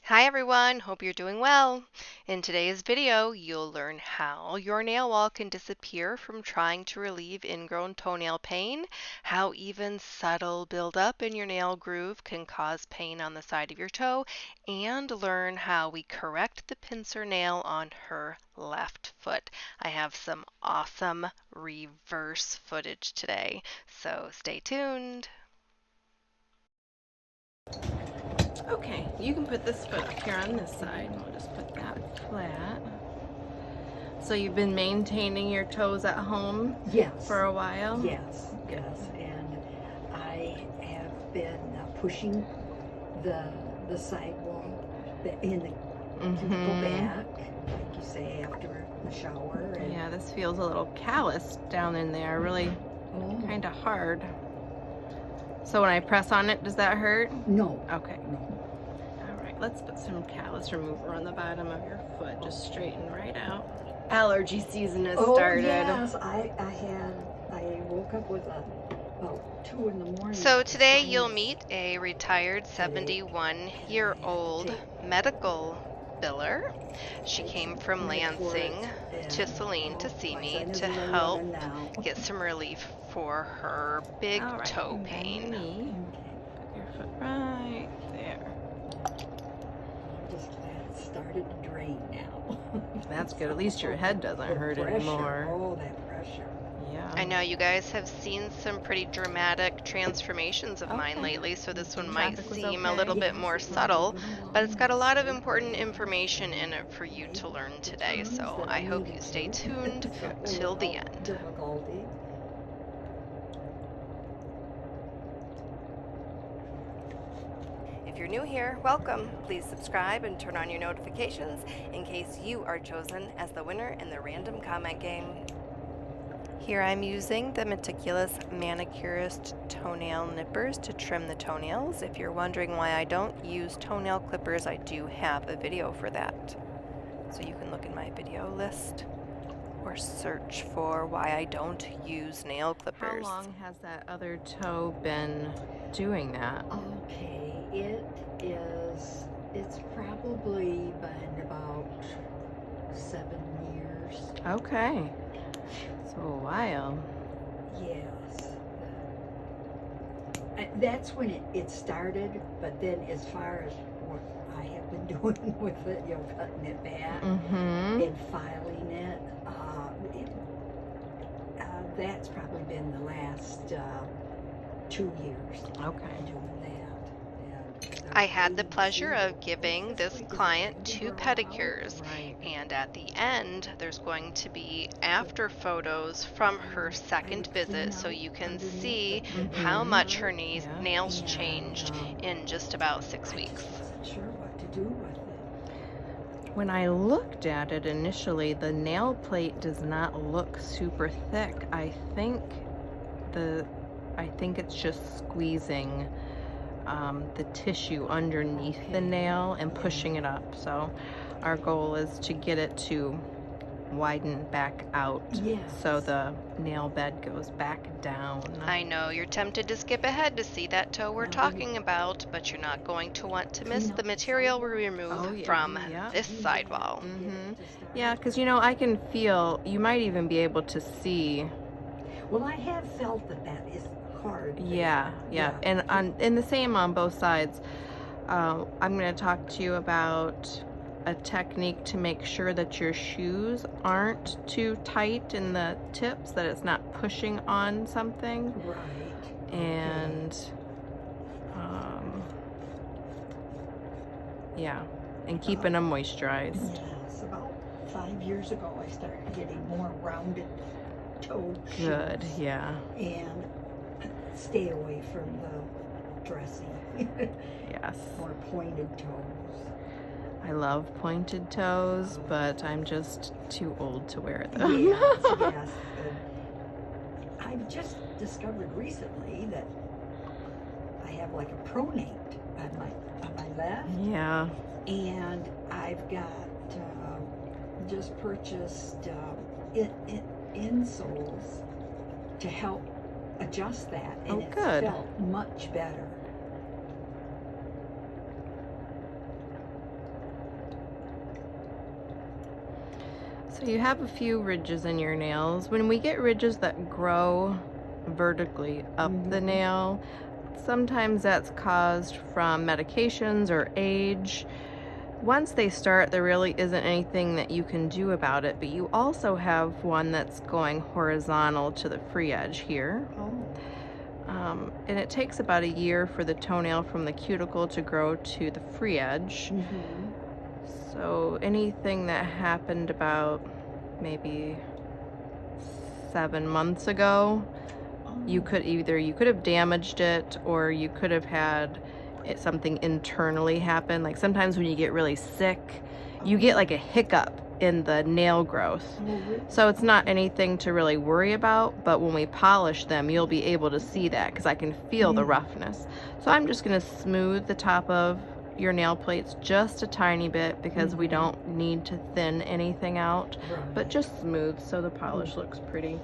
Hi everyone, hope you're doing well. In today's video, you'll learn how your nail wall can disappear from trying to relieve ingrown toenail pain, how even subtle buildup in your nail groove can cause pain on the side of your toe, and learn how we correct the pincer nail on her left foot. I have some awesome reverse footage today, so stay tuned. Okay, you can put this foot up here on this side, and we'll just put that flat. So you've been maintaining your toes at home for a while? Yes, and I have been pushing the sidewall in the to go back, like you say, after the shower. And yeah, this feels a little callous down in there, really kind of hard. So when I press on it, does that hurt? No. Okay. No. All right, let's put some callus remover on the bottom of your foot. Just straighten right out. Allergy season has started. Yes, I woke up with about 2 in the morning. So today you'll meet a retired 71-year-old medical biller. She came from Lansing to Saline to see me to help get some relief for her big toe pain. Put your foot right there. Just started to drain now. That's good. At least your head doesn't hurt anymore. Oh, that pressure. Yeah. I know you guys have seen some pretty dramatic transformations of mine lately, so this one might seem a little bit more subtle, but it's got a lot of important information in it for you to learn today, so I hope you stay tuned till the end. If you're new here, welcome. Please subscribe and turn on your notifications in case you are chosen as the winner in the random comment game. Here I'm using the Meticulous Manicurist toenail nippers to trim the toenails. If you're wondering why I don't use toenail clippers, I do have a video for that. So you can look in my video list or search for why I don't use nail clippers. How long has that other toe been doing that? Okay, it's probably been about 7 years. Okay. So a while. Yes. That's when it started, but then as far as what I have been doing with it, cutting it back and filing it, that's probably been the last 2 years. Okay. Doing that. I had the pleasure of giving this client 2 pedicures, and at the end there's going to be after photos from her second visit so you can see how much her nails changed in just about 6 weeks. I wasn't sure what to do with it. When I looked at it initially, the nail plate does not look super thick. I think it's just squeezing the tissue underneath the nail and pushing it up. So our goal is to get it to widen back out so the nail bed goes back down. I know you're tempted to skip ahead to see that toe we're talking about, but you're not going to want to miss the material we remove from this sidewall. Yeah, because I can feel, you might even be able to see. Well, I have felt that is hard. Yeah. And the same on both sides. I'm going to talk to you about a technique to make sure that your shoes aren't too tight in the tips, that it's not pushing on something. Right. And and keeping them moisturized. Yes, about 5 years ago I started getting more rounded toe shoes. Good, yeah. And stay away from the dressy. Yes. More pointed toes. I love pointed toes, but I'm just too old to wear them. Yes. I've just discovered recently that I have like a pronate on my left. Yeah. And I've got just purchased insoles to help adjust that, and it's felt much better. So you have a few ridges in your nails. When we get ridges that grow vertically up the nail, sometimes that's caused from medications or age. Once they start, there really isn't anything that you can do about it, but you also have one that's going horizontal to the free edge here. And it takes about a year for the toenail from the cuticle to grow to the free edge. So anything that happened about maybe 7 months ago, you could have damaged it, or you could have had something internally happen. Like sometimes when you get really sick, you get like a hiccup in the nail growth. So it's not anything to really worry about, but when we polish them, you'll be able to see that because I can feel the roughness. So I'm just going to smooth the top of your nail plates just a tiny bit because we don't need to thin anything out, but just smooth so the polish looks pretty.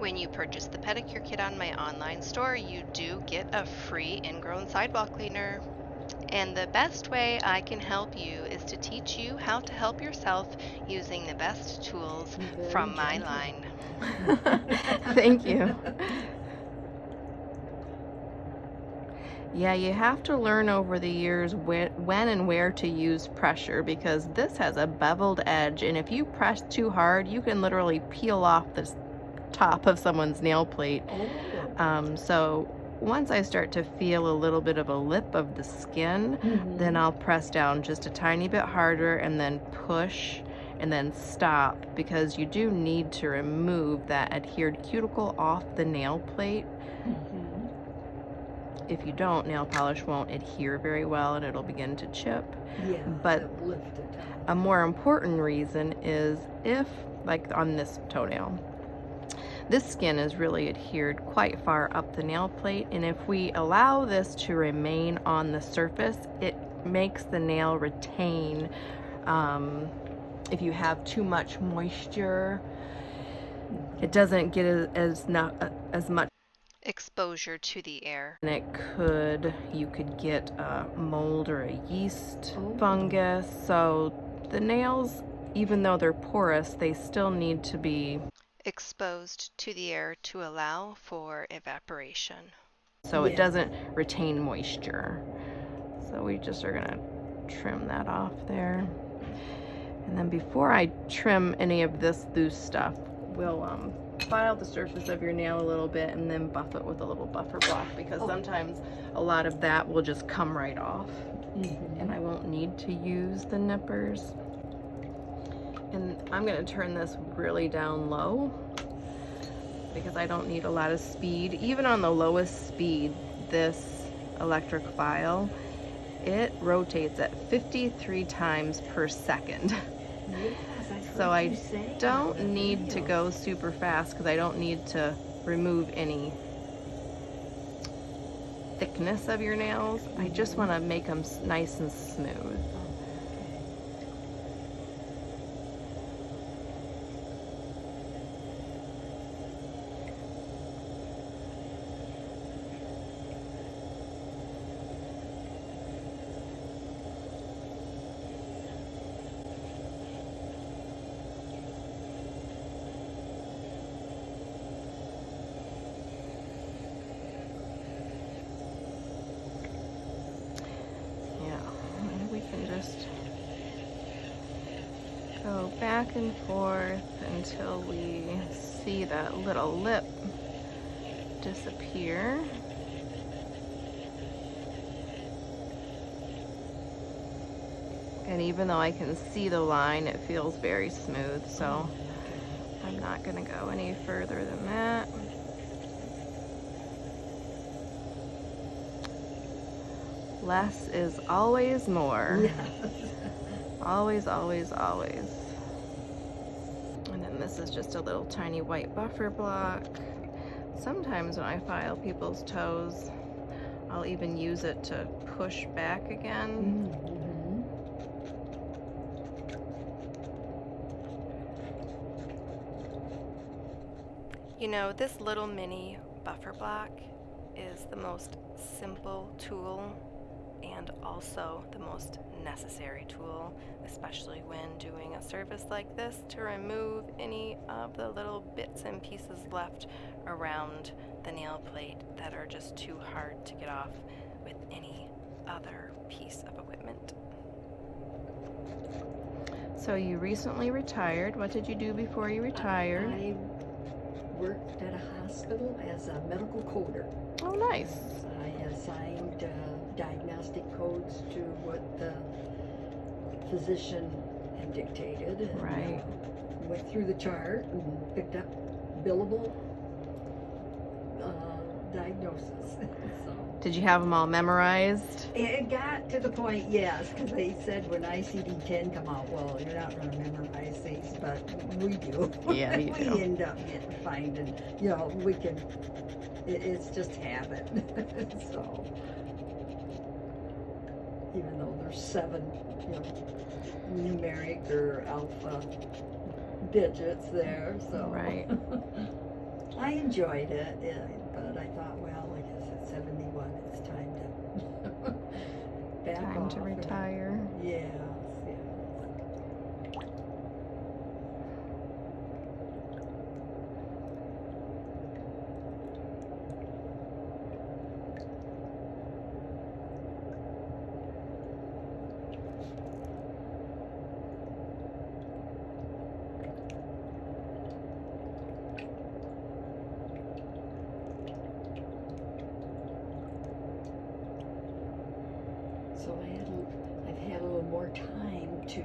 When you purchase the pedicure kit on my online store, you do get a free ingrown sidewall cleaner. And the best way I can help you is to teach you how to help yourself using the best tools from my line. Thank you. Yeah, you have to learn over the years when and where to use pressure, because this has a beveled edge, and if you press too hard, you can literally peel off this top of someone's nail plate. So once I start to feel a little bit of a lip of the skin, then I'll press down just a tiny bit harder and then push and then stop, because you do need to remove that adhered cuticle off the nail plate. If you don't, nail polish won't adhere very well and it'll begin to chip. But a more important reason is if, like on this toenail, this skin is really adhered quite far up the nail plate, and if we allow this to remain on the surface, it makes the nail retain. If you have too much moisture, it doesn't get as much exposure to the air, and you could get a mold or a yeast fungus. So the nails, even though they're porous, they still need to be exposed to the air to allow for evaporation, so it doesn't retain moisture. So we just are gonna trim that off there, and then before I trim any of this loose stuff, we'll file the surface of your nail a little bit and then buff it with a little buffer block, because sometimes a lot of that will just come right off, and I won't need to use the nippers. And I'm going to turn this really down low because I don't need a lot of speed. Even on the lowest speed, this electric file, it rotates at 53 times per second. So I don't need to go super fast because I don't need to remove any thickness of your nails. I just want to make them nice and smooth. back and forth until we see that little lip disappear. And even though I can see the line, it feels very smooth, so I'm not going to go any further than that. Less is always more. Yes. Always, always, always. And then this is just a little tiny white buffer block. Sometimes when I file people's toes, I'll even use it to push back again. Mm-hmm. You know, this little mini buffer block is the most simple tool and also the most necessary tool, especially when doing a service like this, to remove any of the little bits and pieces left around the nail plate that are just too hard to get off with any other piece of equipment. So you recently retired. What did you do before you retired? I worked at a hospital as a medical coder. Oh, nice. I assigned diagnostic codes to what the physician had dictated. And, Right. went through the chart and picked up billable diagnosis. So Did you have them all memorized? it got to the point, yes, because they said when ICD-10 come out, well, you're not going to memorize these, but we do. Yeah, you do. We end up finding, we can, it's just habit. So, even though there's 7, numeric or alpha digits there, so. Right. I enjoyed it, but I thought, well, I guess at 71, it's time to back Time off. to retire. Yes, yes. So I've had a little more time to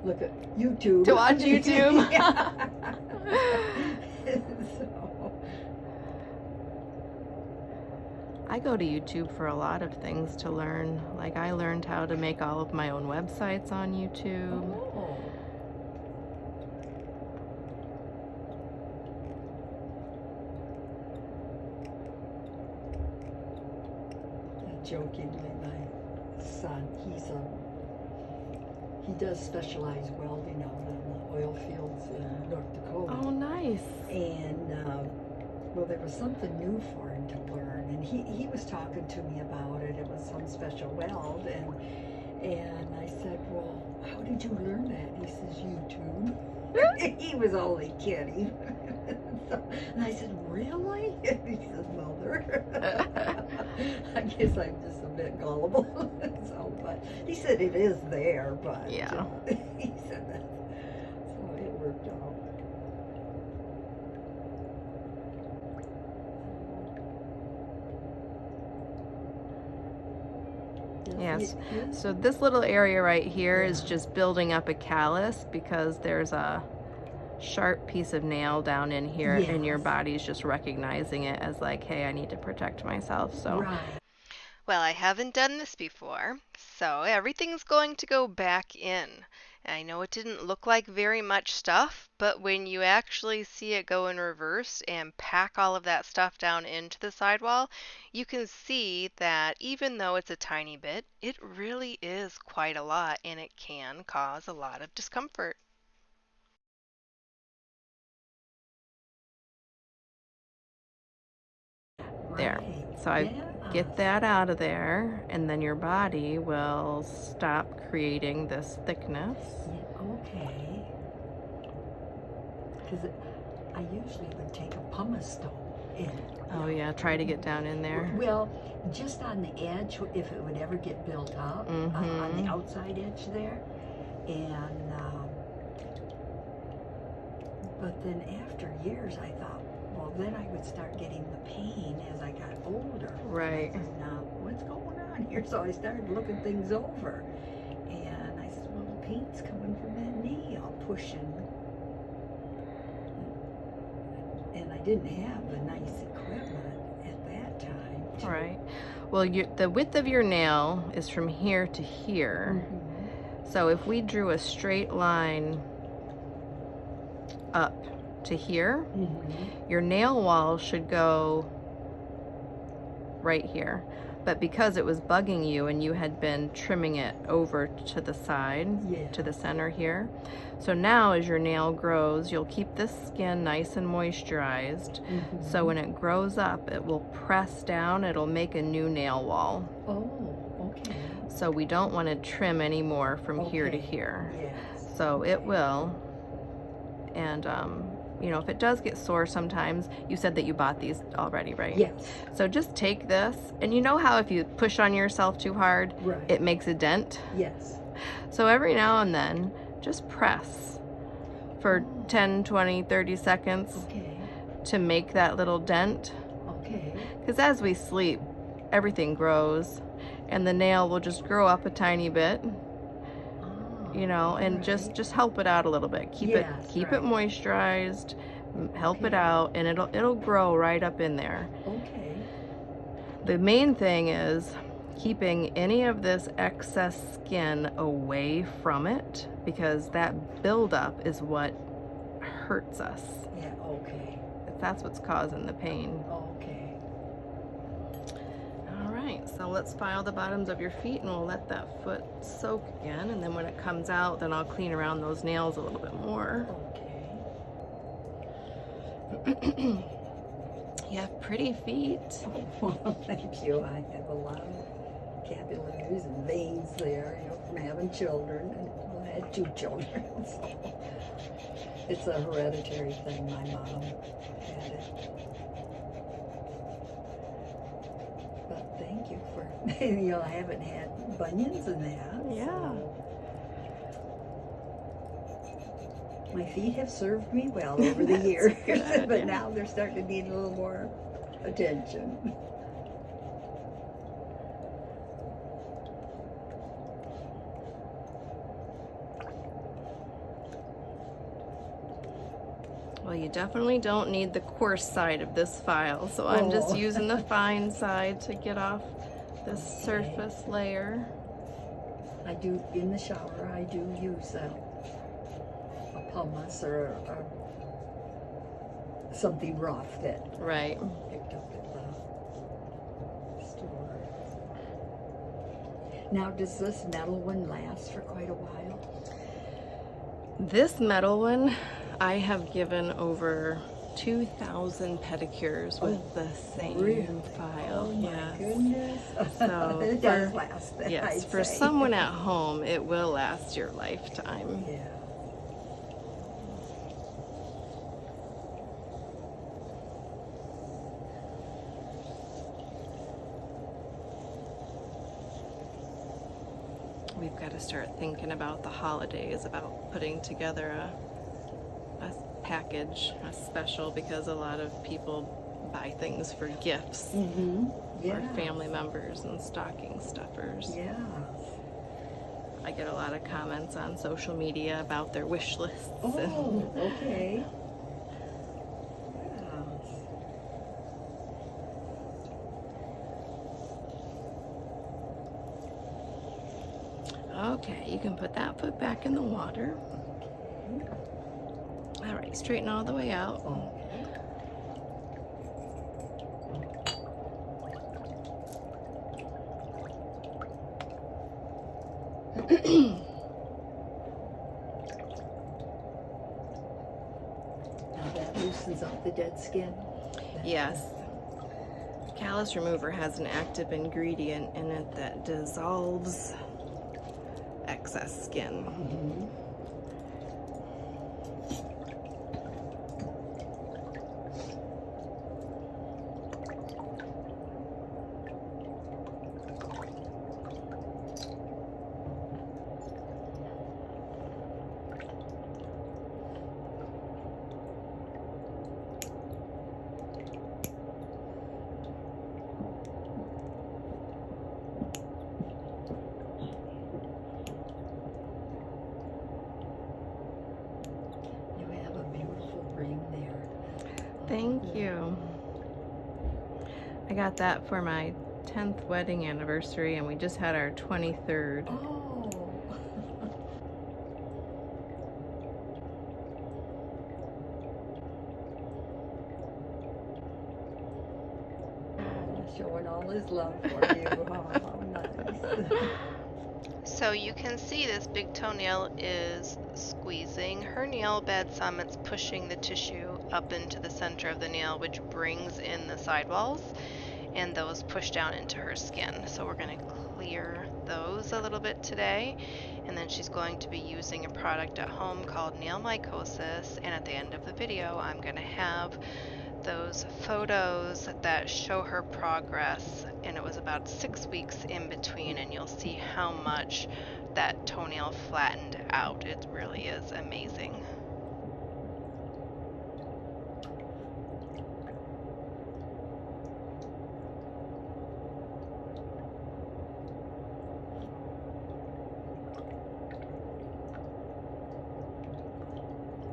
look at YouTube. To watch YouTube? So, I go to YouTube for a lot of things to learn. Like, I learned how to make all of my own websites on YouTube. oh. Jokingly, my son, he does specialized welding out in the oil fields in North Dakota. Oh, nice. And well, there was something new for him to learn, and he was talking to me about it. It was some special weld, and I said, well, how did you learn that? He says, YouTube. He was only kidding. And I said, really? He says, Mother. I guess I'm just a bit gullible. So, but he said it is there, but Yeah. He said that. So it worked out. Yes. So this little area right here is just building up a callus because there's a sharp piece of nail down in here, and your Yes. body's just recognizing it as like, hey, I need to protect myself. So Right. well, I haven't done this before, so everything's going to go back in. I know it didn't look like very much stuff, but when you actually see it go in reverse and pack all of that stuff down into the sidewall, you can see that even though it's a tiny bit, it really is quite a lot, and it can cause a lot of discomfort. There. Right. So I Yeah. get that out of there, and then your body will stop creating this thickness. Yeah, okay. Because I usually would take a pumice stone and Oh yeah, try to get down in there. well, just on the edge, if it would ever get built up, on Mhm. the outside edge there, and But then after years, I thought, well, then I would start getting the pain as I got older. Right. And now, what's going on here? So I started looking things over. And I said, well, the pain's coming from that nail pushing. And I didn't have the nice equipment at that time. Right. Well, the width of your nail is from here to here. So if we drew a straight line up to here, your nail wall should go right here. But because it was bugging you and you had been trimming it over to the side, to the center here, so now as your nail grows, you'll keep this skin nice and moisturized. So when it grows up, it will press down, it'll make a new nail wall. Oh, okay. So we don't want to trim anymore from here to here. Yes. So it will. And you know, if it does get sore sometimes, you said that you bought these already, right? Yes. So just take this, and you know how if you push on yourself too hard, it makes a dent? Yes. So every now and then, just press for 10, 20, 30 seconds to make that little dent. Okay. Because as we sleep, everything grows, and the nail will just grow up a tiny bit. You know, and just help it out a little bit. Keep it moisturized, help it out, and it'll grow right up in there. Okay. The main thing is keeping any of this excess skin away from it, because that buildup is what hurts us. Yeah, okay. That's what's causing the pain. Okay. So let's file the bottoms of your feet, and we'll let that foot soak again, and then when it comes out, then I'll clean around those nails a little bit more. Okay. You have pretty feet. Well, thank you. I have a lot of capillaries and veins there, you know, from having children. And I had 2 children. So it's a hereditary thing. My mom had it. But thank you for, you know, I haven't had bunions and that. Yeah. So my feet have served me well over the years, but now they're starting to need a little more attention. Well, you definitely don't need the coarse side of this file, so I'm just using the fine side to get off this surface layer. I do, in the shower, I do use a pumice or something rough that Right. picked up at the store. Now, does this metal one last for quite a while? This metal one, I have given over 2,000 pedicures with the same file. Oh my Yes. goodness. So it does last then, yes, I'd for say. someone at home, it will last your lifetime. Yeah. We've got to start thinking about the holidays, about putting together a package, a special, because a lot of people buy things for gifts for family members and stocking stuffers. Yeah. I get a lot of comments on social media about their wish lists. Oh, okay. Okay, you can put that foot back in the water. All right, straighten all the way out. Now that loosens up the dead skin? Yes. Callus remover has an active ingredient in it that dissolves excess skin. Thank you. I got that for my 10th wedding anniversary, and we just had our 23rd. Oh. Showing all his love for you. Oh, how nice. So you can see this big toenail is squeezing her nail bed some. It's pushing the tissue up into the center of the nail, which brings in the sidewalls, and those push down into her skin. So we're going to clear those a little bit today, and then she's going to be using a product at home called nail mycosis, and at the end of the video I'm going to have those photos that show her progress, and it was about 6 weeks in between, and you'll see how much that toenail flattened out. It really is amazing.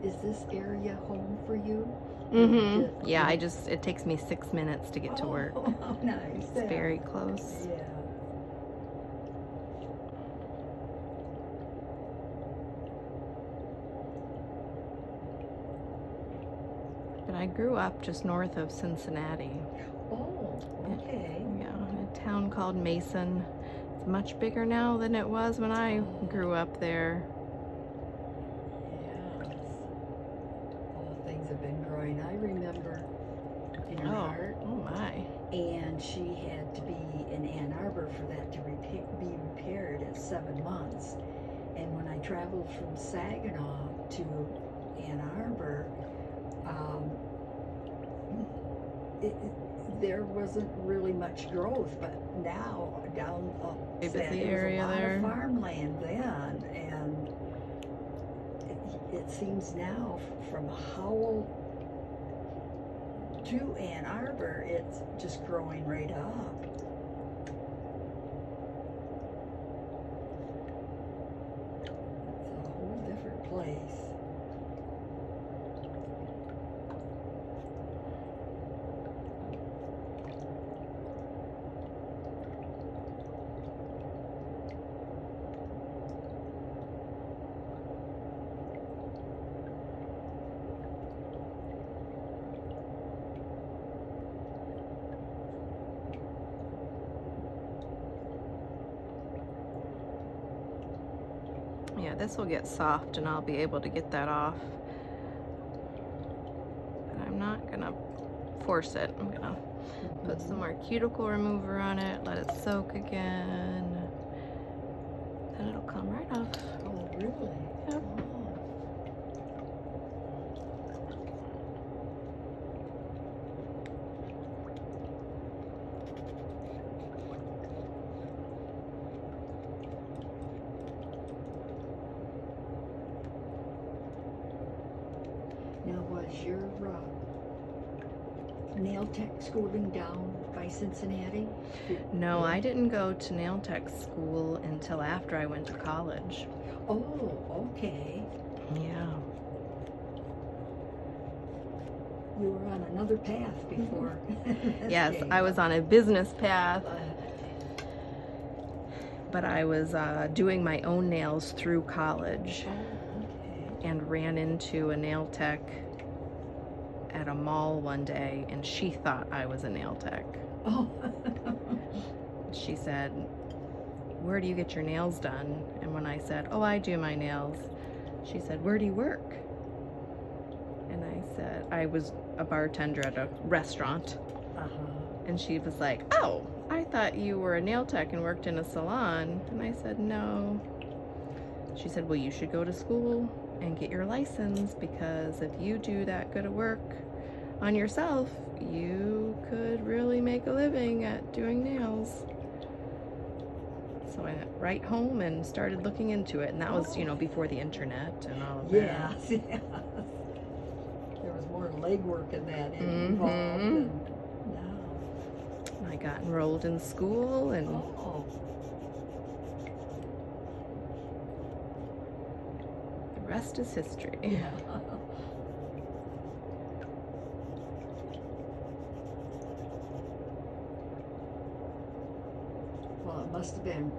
Is this area home for you? Mm-hmm. Yeah, it takes me 6 minutes to get to work. Oh, how nice. It's very close. Yeah. But I grew up just north of Cincinnati. Oh, okay. Yeah, in a town called Mason. It's much bigger now than it was when I grew up there. Yes. All things have been growing. I remember in her heart. Oh my. And she had to be in Ann Arbor for that to be repaired at 7 months. And when I traveled from Saginaw to Ann Arbor, there wasn't really much growth, but now down It was the there area was a lot there. of farmland then, and it seems now from Howell to Ann Arbor, it's just growing right up. It's a whole different place. Yeah, this will get soft and I'll be able to get that off. But I'm not gonna force it. I'm gonna put some more cuticle remover on it, let it soak again. Then it'll come right off. Oh, really? Yep. Now, was your nail tech schooling down by Cincinnati? No, I didn't go to nail tech school until after I went to college. Oh, okay. Yeah. You were on another path before. Yes, I was on a business path, but I was doing my own nails through college. And ran into a nail tech at a mall one day, and she thought I was a nail tech. Oh. She said, "Where do you get your nails done?" And when I said, "Oh, I do my nails," she said, "Where do you work?" And I said, I was a bartender at a restaurant. And she was like, "Oh, I thought you were a nail tech and worked in a salon." And I said, "No." She said, "Well, you should go to school and get your license, because if you do that good of work on yourself, you could really make a living at doing nails." So I went right home and started looking into it, and that was, you know, before the internet and all of that. Yes, yes. There was more legwork in that involved than now. I got enrolled in school, and the rest is history. Yeah. Well, it must have been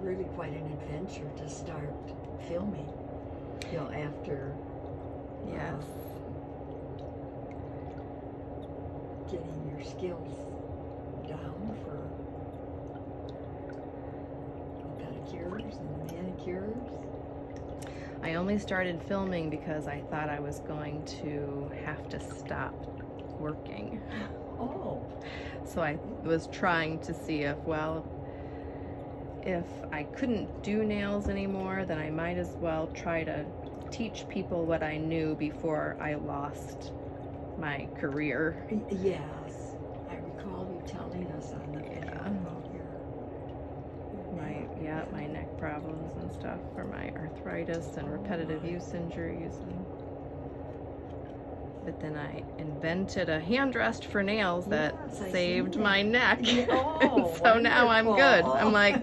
really quite an adventure to start filming, you know, after Yes. getting your skills down for the pedicures and the manicures. I only started filming because I thought I was going to have to stop working. Oh, So I was trying to see if, well, if I couldn't do nails anymore, then I might as well try to teach people what I knew before I lost my career. yes. I recall you telling us on the video about My neck problems and stuff for my arthritis and repetitive use injuries. But then I invented a hand rest for nails that Yes, I saved see that. my neck. Yeah, oh, So now I'm good. wonderful. I'm like,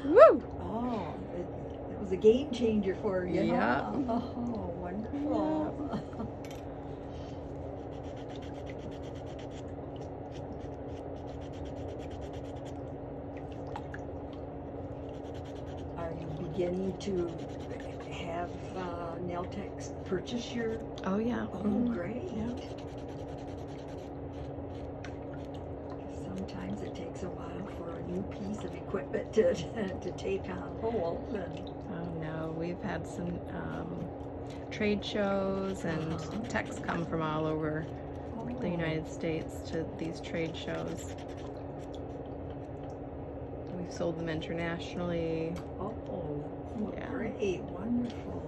woo! Oh, it was a game changer for you. Yeah. Huh? Oh, wonderful. Are you beginning to have nail techs purchase your? Oh yeah. Oh, Mhm. great. Yeah. Sometimes it takes a while for a new piece of equipment to take on hold. And Oh no, we've had some trade shows and techs come from all over the United States to these trade shows. We've sold them internationally. Oh, Yeah. great, wonderful.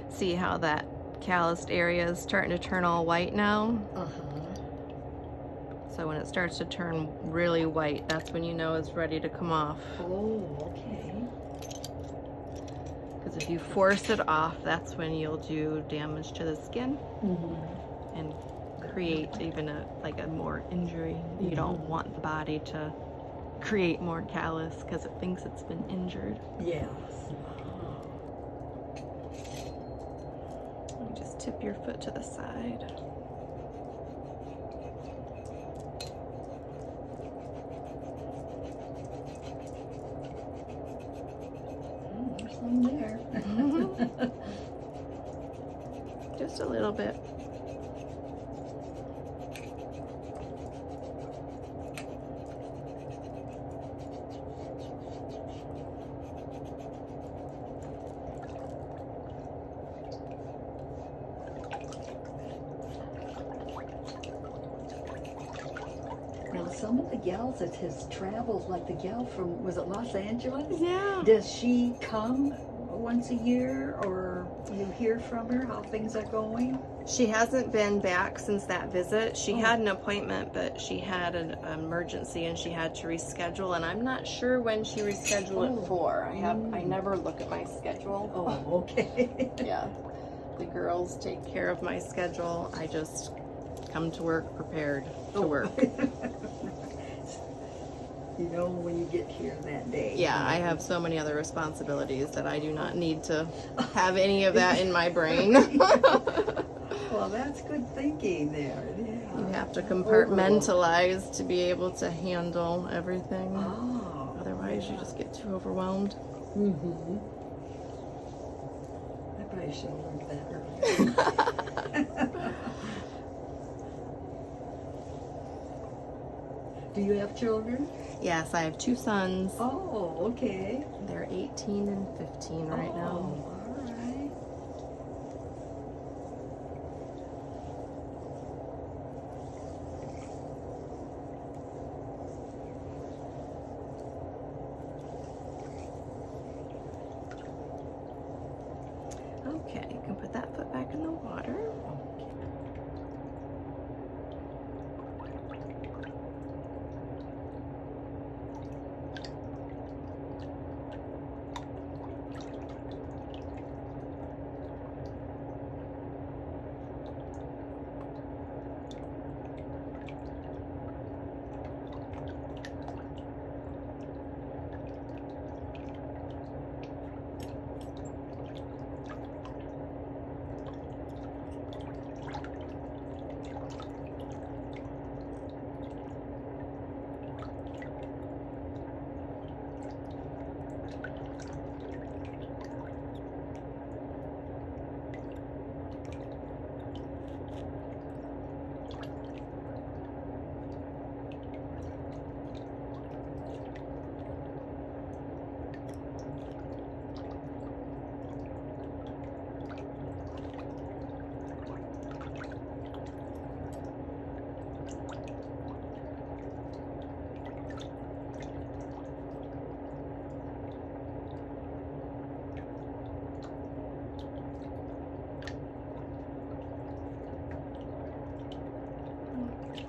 See how that calloused area is starting to turn all white now? Uh-huh. So when it starts to turn really white, that's when you know it's ready to come off. Oh, okay. Because if you force it off, that's when you'll do damage to the skin Mm-hmm. and create even a more injury. You don't want the body to create more callus because it thinks it's been injured. Yes. You just tip your foot to the side. There's some there. Just a little bit. Now, some of the gals that has traveled, like the gal from, was it Los Angeles? Yeah. Does she come once a year, or you hear from her how things are going? She hasn't been back since that visit. She Oh. had an appointment, but she had an emergency and she had to reschedule, and I'm not sure when she rescheduled it for. I never look at my schedule. Oh, okay. Yeah. The girls take care of my schedule. I just come to work prepared to work. You know when you get here that day. Yeah, I have so many other responsibilities that I do not need to have any of that in my brain. Well, that's good thinking there. Yeah. You have to compartmentalize to be able to handle everything. Oh. Otherwise, you just get too overwhelmed. Mm-hmm. I probably should have learned that earlier. Do you have children? Yes, I have two sons. Oh, okay. They're 18 and 15 right now. All right. Okay, you can put that foot back in the water.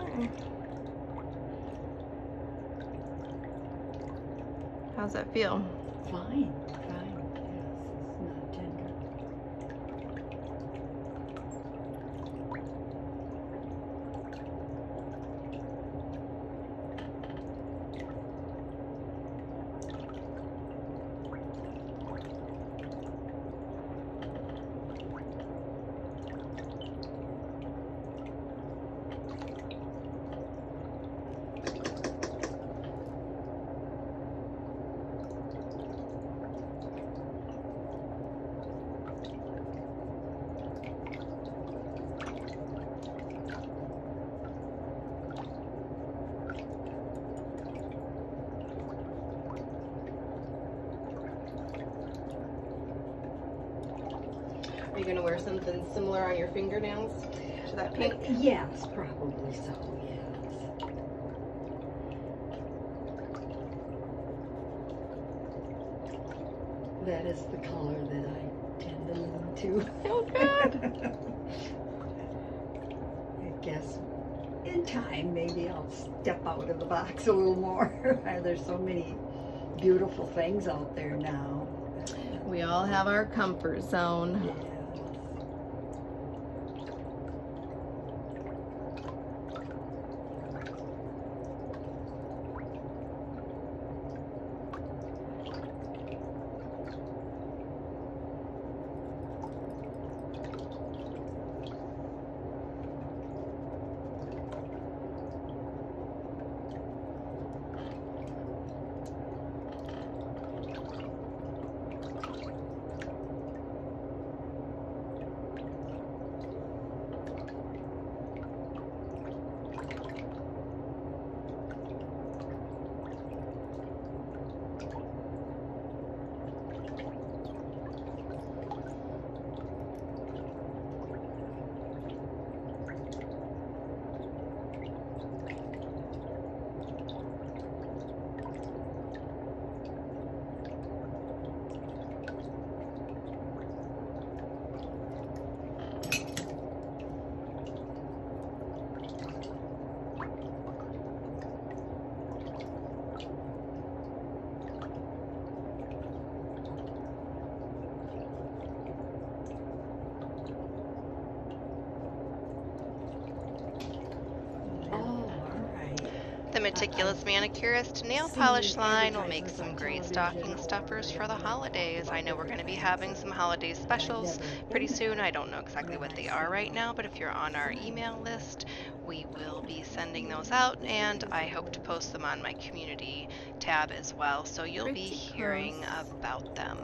Okay. How's that feel? Fine, fine. Yes, it's not tender. Are you going to wear something similar on your fingernails to that pink? Yes, probably so, yes. That is the color that I tend to lean to. Oh, good. I guess in time maybe I'll step out of the box a little more. There's so many beautiful things out there now. We all have our comfort zone. Yes. The Meticulous Manicurist nail polish line will make some great stocking stuffers for the holidays. I know we're going to be having some holiday specials pretty soon. I don't know exactly what they are right now, but if you're on our email list, we will be sending those out, and I hope to post them on my community tab as well, so you'll be hearing about them.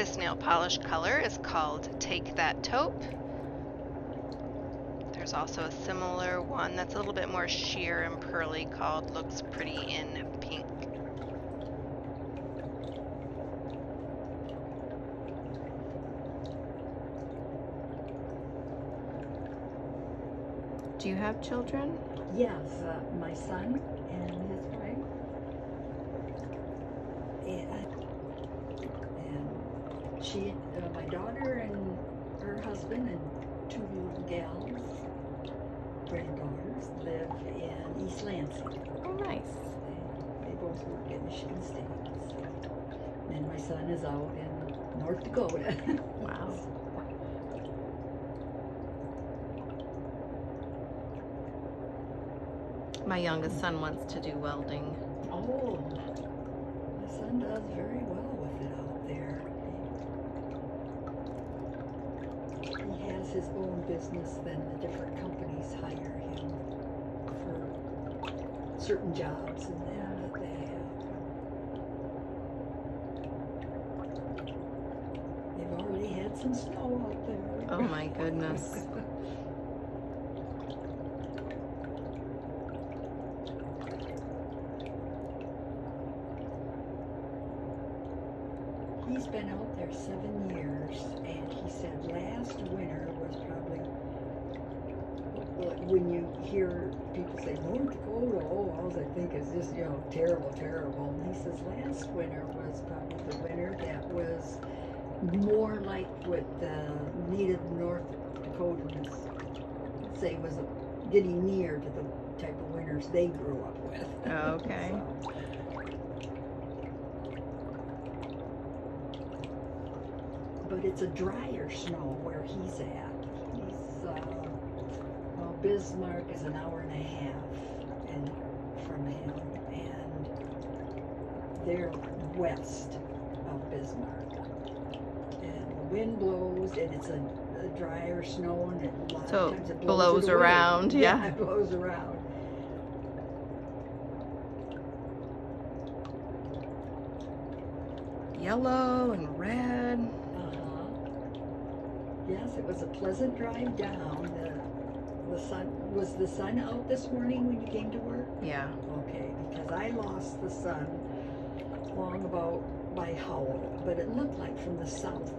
This nail polish color is called Take That Taupe. There's also a similar one that's a little bit more sheer and pearly called Looks Pretty in Pink. Do you have children? Yes, my son and his wife. And she, my daughter and her husband and two little gals, granddaughters, live in East Lansing. Oh, nice. They both work at Michigan State. And my son is out in North Dakota. Wow. My youngest son wants to do welding. Oh, my son does very well with it out there. He has his own business, then the different companies hire him for certain jobs and that they have. They've already had some snow out there. Oh my goodness. He's been out there 7 years, and he said last winter was probably, when you hear people say North Dakota, all I think is just, terrible, terrible. And he says last winter was probably the winter that was more like what the native North Dakotans say was getting near to the type of winters they grew up with. Oh, okay. So, but it's a drier snow where he's at. Bismarck is an hour and a half from him, and they're west of Bismarck. And the wind blows, and it's a drier snow, and a lot of times it blows it away. Around, yeah. It blows around. Yellow and red. Yes, it was a pleasant drive down. Was the sun out this morning when you came to work? Yeah. Okay, because I lost the sun long about by Howell, but it looked like from the south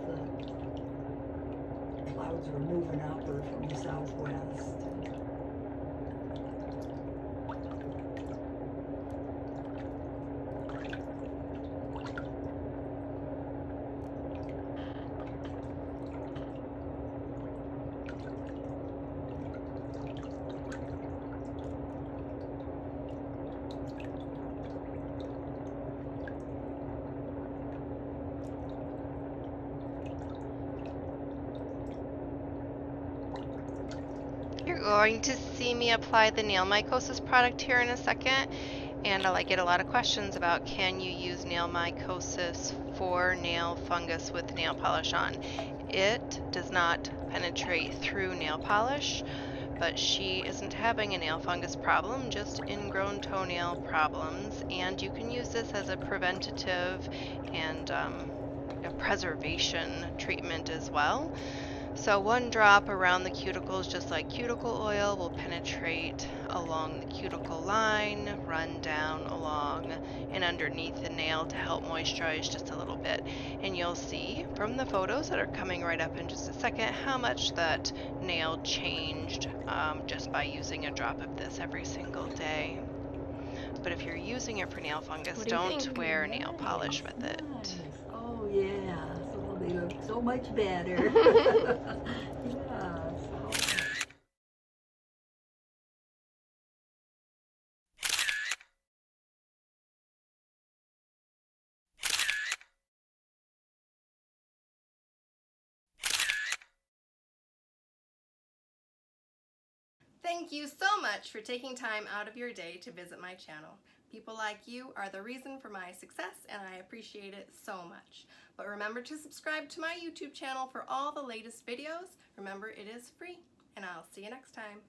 the clouds were moving up, or from the southwest. You're going to see me apply the nail mycosis product here in a second, and I get a lot of questions about, can you use nail mycosis for nail fungus with nail polish on? It does not penetrate through nail polish, but she isn't having a nail fungus problem, just ingrown toenail problems, and you can use this as a preventative and a preservation treatment as well. So 1 drop around the cuticles, just like cuticle oil, will penetrate along the cuticle line, run down along and underneath the nail to help moisturize just a little bit. And you'll see from the photos that are coming right up in just a second how much that nail changed just by using a drop of this every single day. But if you're using it for nail fungus, don't wear nail polish with it. Nice. Oh yeah. They look so much better. Yeah. Thank you so much for taking time out of your day to visit my channel. People like you are the reason for my success, and I appreciate it so much. But remember to subscribe to my YouTube channel for all the latest videos. Remember, it is free, and I'll see you next time.